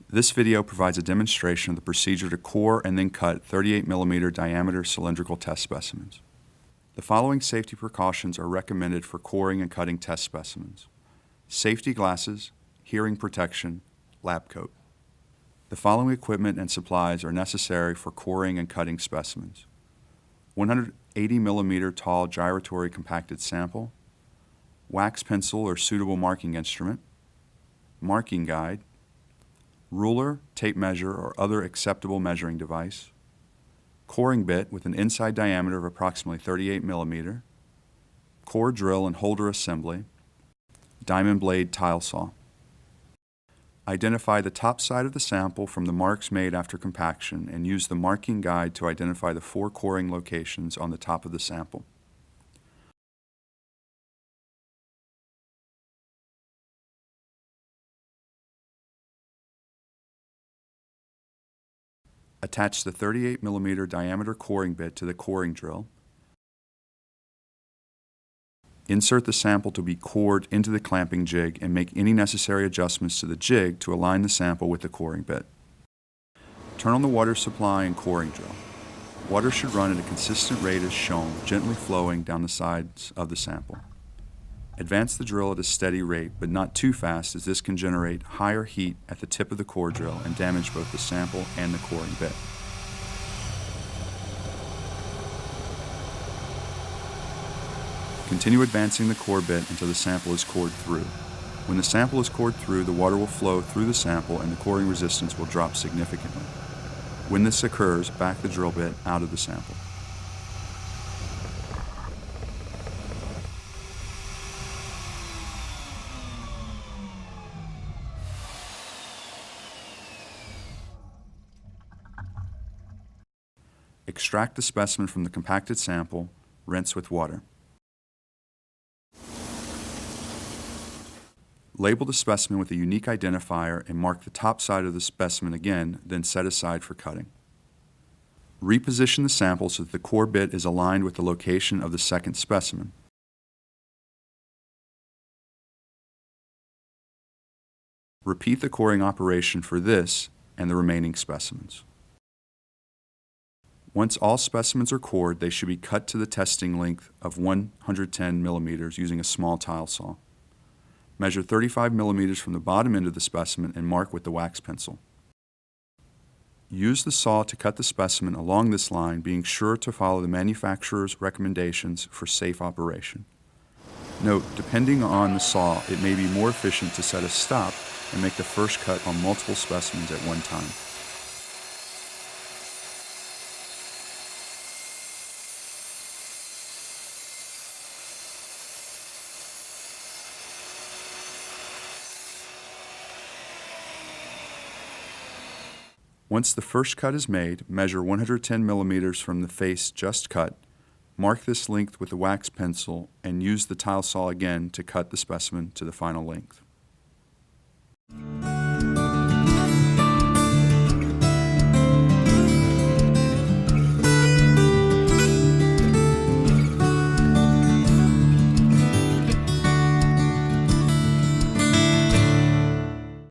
This video provides a demonstration of the procedure to core and then cut 38 mm diameter cylindrical test specimens. The following safety precautions are recommended for coring and cutting test specimens: safety glasses, hearing protection, lab coat. The following equipment and supplies are necessary for coring and cutting specimens: 180 mm tall gyratory compacted sample, wax pencil or suitable marking instrument, marking guide, ruler, tape measure, or other acceptable measuring device, coring bit with an inside diameter of approximately 38 mm, core drill and holder assembly, diamond blade tile saw. Identify the top side of the sample from the marks made after compaction and use the marking guide to identify the 4 coring locations on the top of the sample. Attach the 38 mm diameter coring bit to the coring drill. Insert the sample to be cored into the clamping jig and make any necessary adjustments to the jig to align the sample with the coring bit. Turn on the water supply and coring drill. Water should run at a consistent rate as shown, gently flowing down the sides of the sample. Advance the drill at a steady rate, but not too fast, as this can generate higher heat at the tip of the core drill and damage both the sample and the coring bit. Continue advancing the core bit until the sample is cored through. When the sample is cored through, the water will flow through the sample and the coring resistance will drop significantly. When this occurs, back the drill bit out of the sample. Extract the specimen from the compacted sample, rinse with water. Label the specimen with a unique identifier and mark the top side of the specimen again, then set aside for cutting. Reposition the sample so that the core bit is aligned with the location of the second specimen. Repeat the coring operation for this and the remaining specimens. Once all specimens are cored, they should be cut to the testing length of 110 mm using a small tile saw. Measure 35 mm from the bottom end of the specimen and mark with the wax pencil. Use the saw to cut the specimen along this line, being sure to follow the manufacturer's recommendations for safe operation. Note, depending on the saw, it may be more efficient to set a stop and make the first cut on multiple specimens at one time. Once the first cut is made, measure 110 mm from the face just cut, mark this length with the wax pencil, and use the tile saw again to cut the specimen to the final length.